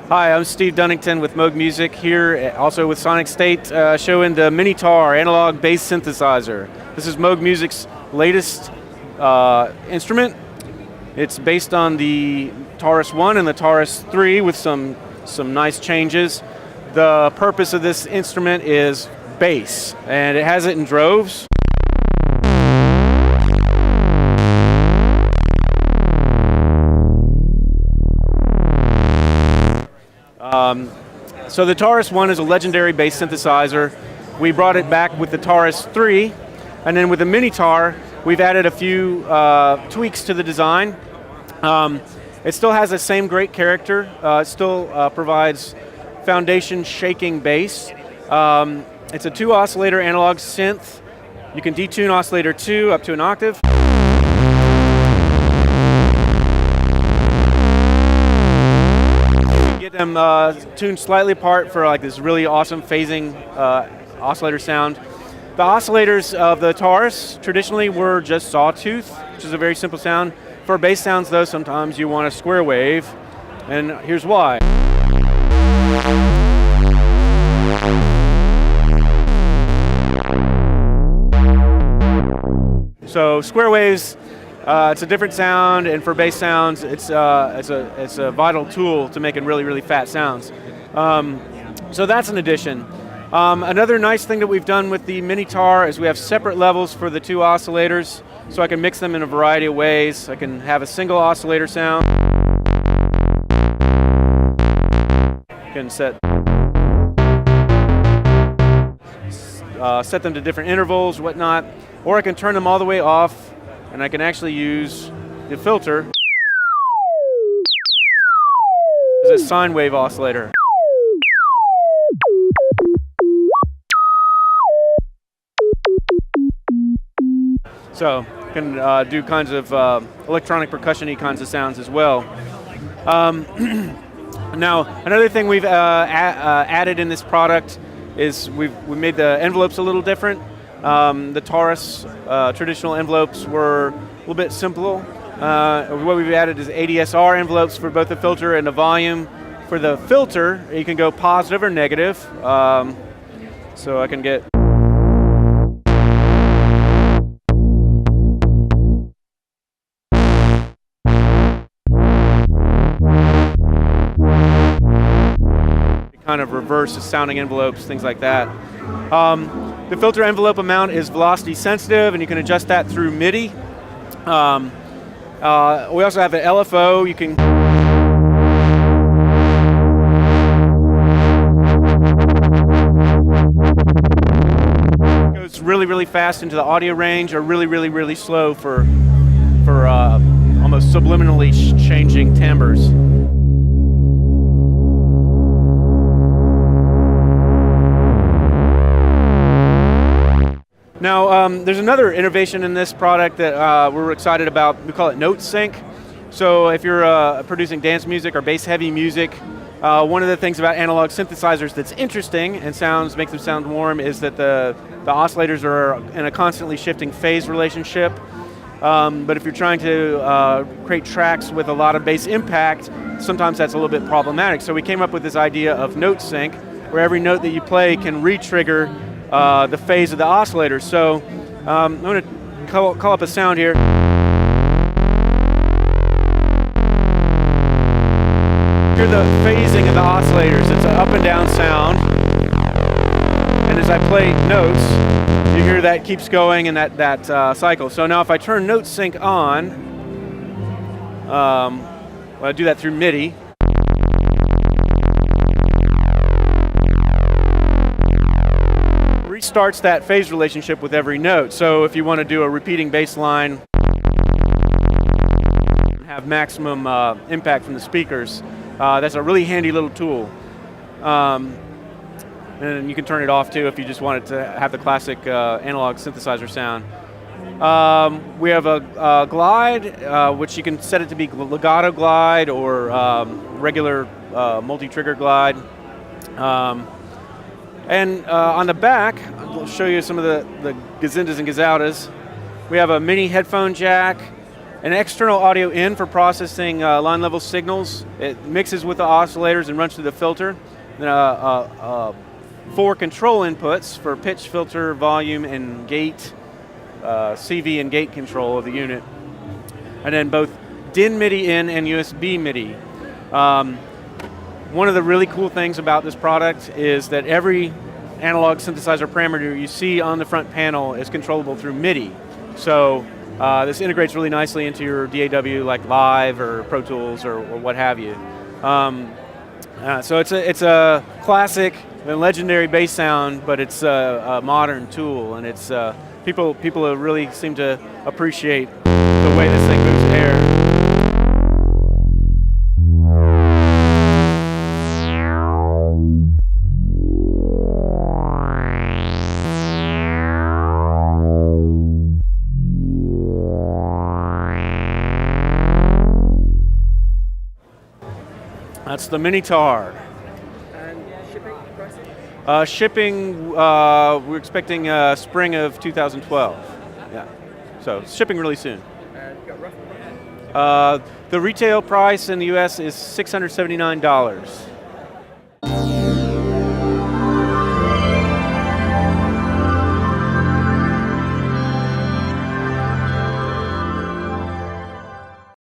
Hi, I'm Steve Dunnington with Moog Music here, also with Sonic State, showing the Minitaur analog bass synthesizer. This is Moog Music's latest instrument. It's based on the Taurus 1 and the Taurus 3 with some nice changes. The purpose of this instrument is bass, and it has it in droves. So the Taurus 1 is a legendary bass synthesizer. We brought it back with the Taurus 3, and then with the Minitaur, we've added a few tweaks to the design. It still has the same great character. It still provides foundation shaking bass. It's a 2-oscillator analog synth. You can detune oscillator 2 up to an octave. Get them tuned slightly apart for like this really awesome phasing oscillator sound. The oscillators of the Taurus traditionally were just sawtooth, which is a very simple sound. For bass sounds though, sometimes you want a square wave, and here's why. So square waves, it's a different sound, and for bass sounds, it's a vital tool to making really, really fat sounds. So that's an addition. Another nice thing that we've done with the Minitaur is we have separate levels for the two oscillators, so I can mix them in a variety of ways. I can have a single oscillator sound. I can set them to different intervals, whatnot, or I can turn them all the way off, and I can actually use the filter as a sine wave oscillator. So I can do kinds of electronic percussion-y kinds of sounds as well. Now, another thing we've added in this product is we made the envelopes a little different. The Taurus traditional envelopes were a little bit simple. What we've added is ADSR envelopes for both the filter and the volume. For the filter, you can go positive or negative. So I can get kind of reverse the sounding envelopes, things like that. The filter envelope amount is velocity sensitive, and you can adjust that through MIDI. We also have an LFO. You can goes really, really fast into the audio range, or really, really, really slow for almost subliminally changing timbres. Now, there's another innovation in this product that we're excited about. We call it Note Sync. So if you're producing dance music or bass-heavy music, one of the things about analog synthesizers that's interesting and makes them sound warm is that the oscillators are in a constantly shifting phase relationship. But if you're trying to create tracks with a lot of bass impact, sometimes that's a little bit problematic. So we came up with this idea of Note Sync, where every note that you play can re-trigger the phase of the oscillator. So I'm going to call up a sound here. Hear the phasing of the oscillators. It's an up and down sound. And as I play notes, you hear that keeps going in that cycle. So now if I turn Note Sync on, I do that through MIDI. Restarts that phase relationship with every note. So if you want to do a repeating bass line, have maximum impact from the speakers, that's a really handy little tool. And you can turn it off too if you just want it to have the classic analog synthesizer sound. We have a glide, which you can set it to be legato glide or regular multi-trigger glide. And on the back, I'll show you some of the gazindas and gazoudas. We have a mini headphone jack. an external audio in for processing line level signals. It mixes with the oscillators and runs through the filter. Then 4 control inputs for pitch, filter, volume, and gate, CV and gate control of the unit. And then both DIN MIDI in and USB MIDI. One of the really cool things about this product is that every analog synthesizer parameter you see on the front panel is controllable through MIDI. So this integrates really nicely into your DAW like Live or Pro Tools or what have you. So it's a classic and legendary bass sound, but it's a modern tool, and it's people really seem to appreciate the way this thing moves air. That's the Minitaur. And shipping pricing? Shipping, we're expecting spring of 2012. Yeah, so shipping really soon. And you got rough price? The retail price in the US is $679.